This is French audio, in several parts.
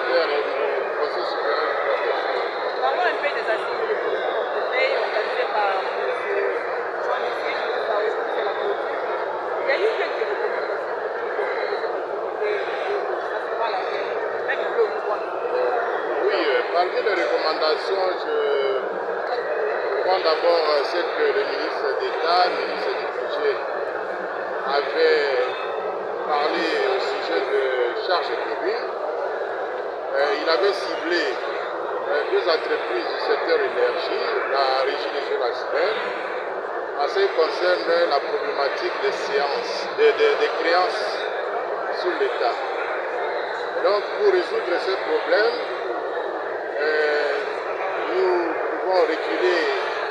vers le Conseil supérieur du droit des femmes. Parlons un peu des assises de portefeuille organisées par M. Jean-Michel Saoud, c'est la clôture. Il y a eu quelques recommandations pour que les activités, ça sera la guerre, même le droit. Oui, parmi les recommandations, je prends d'abord celle que le ministre d'État, le ministre du Budget, avait parlé au sujet de charges tribunes. Il avait ciblé deux entreprises du secteur énergie, la Régie des Eaux Nationales, en ce qui concerne la problématique des créances sur l'État. Donc, pour résoudre ce problème, nous pouvons reculer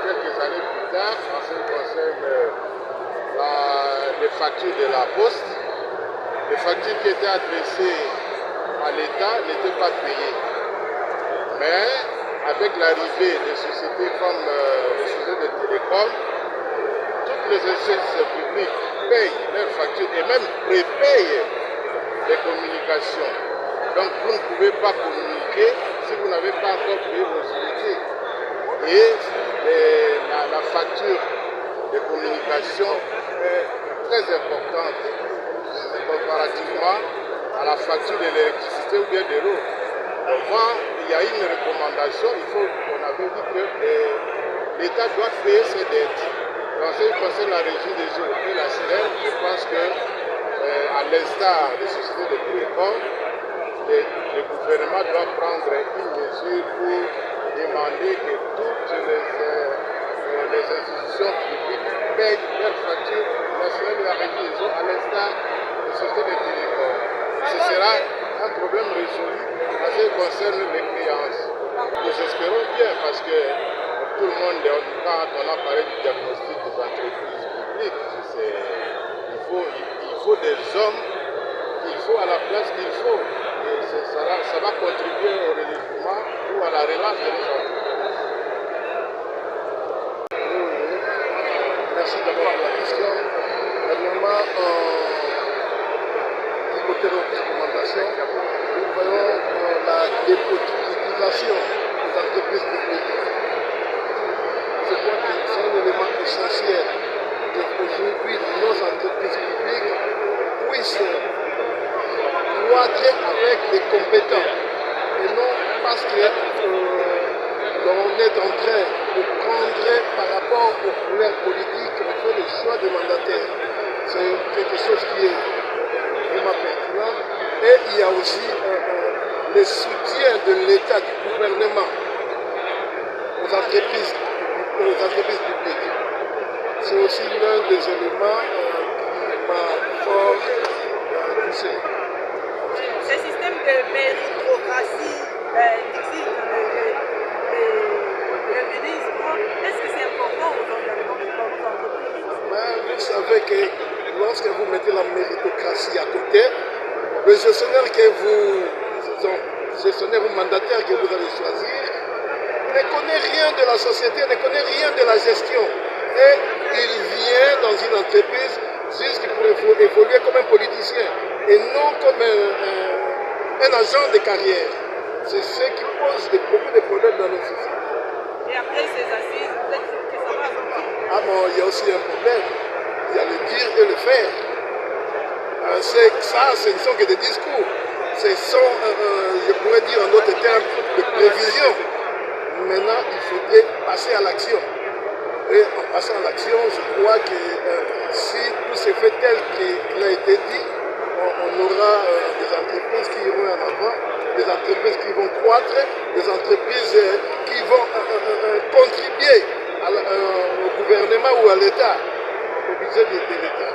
quelques années plus tard en ce qui concerne les factures de la Poste. Les factures qui étaient adressées à l'État n'étaient pas payées. Mais avec l'arrivée des sociétés comme les sociétés de télécom, toutes les institutions publiques payent leurs factures et même prépayent les communications. Donc vous ne pouvez pas communiquer si vous n'avez pas encore payé vos unités. Et la facture de communication est très importante comparativement à la facture de l'électricité ou bien de l'eau. Enfin, il y a une recommandation, on avait dit que l'État doit payer ses dettes. En ce qui concerne la régie des eaux et la sirène, je pense que, à l'instar des sociétés de télécom, le gouvernement doit prendre une mesure pour demander que toutes les institutions publiques payent leurs factures nationales de la régie des eaux, à l'instar des sociétés de télécom. Ce sera un problème résolu en ce qui concerne les créances. Nous espérons bien parce que tout le monde, quand on a parlé du diagnostic des entreprises publiques, il faut des hommes qu'il faut à la place qu'il faut. Et ça va contribuer au relèvement ou à la relance des entreprises. Merci d'abord pour la question. Premièrement, du côté de notre recommandation, nous voyons la dépolitisation des entreprises publiques. Je crois que c'est un élément essentiel qu'aujourd'hui nos entreprises publiques puissent croître avec des compétents et non parce que l'on est en train de prendre par rapport aux couleurs politiques, on fait le choix des mandataires. C'est quelque chose qui est vraiment pertinent. Et il y a aussi le soutien de l'État, du gouvernement aux entreprises publiques. C'est aussi l'un des éléments qui m'a fort touché. Ce système de méritocratie existe le ministre. Est-ce que c'est important aux entreprises? Vous savez que lorsque vous mettez la méritocratie à côté, le gestionnaire ou mandataire que vous allez choisir ne connaît rien de la société, ne connaît rien de la gestion. Et il vient dans une entreprise juste pour évoluer comme un politicien et non comme un agent de carrière. C'est ce qui pose beaucoup de problèmes dans notre société. Et après ces assises, peut-être que ça va aboutir. Ah bon, il y a aussi un problème. Il y a le dire et le faire. Ça, ce ne sont que des discours. Ce sont, je pourrais dire en d'autres termes, de prévision. Maintenant, il faudrait passer à l'action. Et en passant à l'action, je crois que si tout se fait tel qu'il a été dit, on aura des entreprises qui iront en avant, des entreprises qui vont croître, des entreprises qui vont contribuer au gouvernement ou à l'État, au budget de l'État.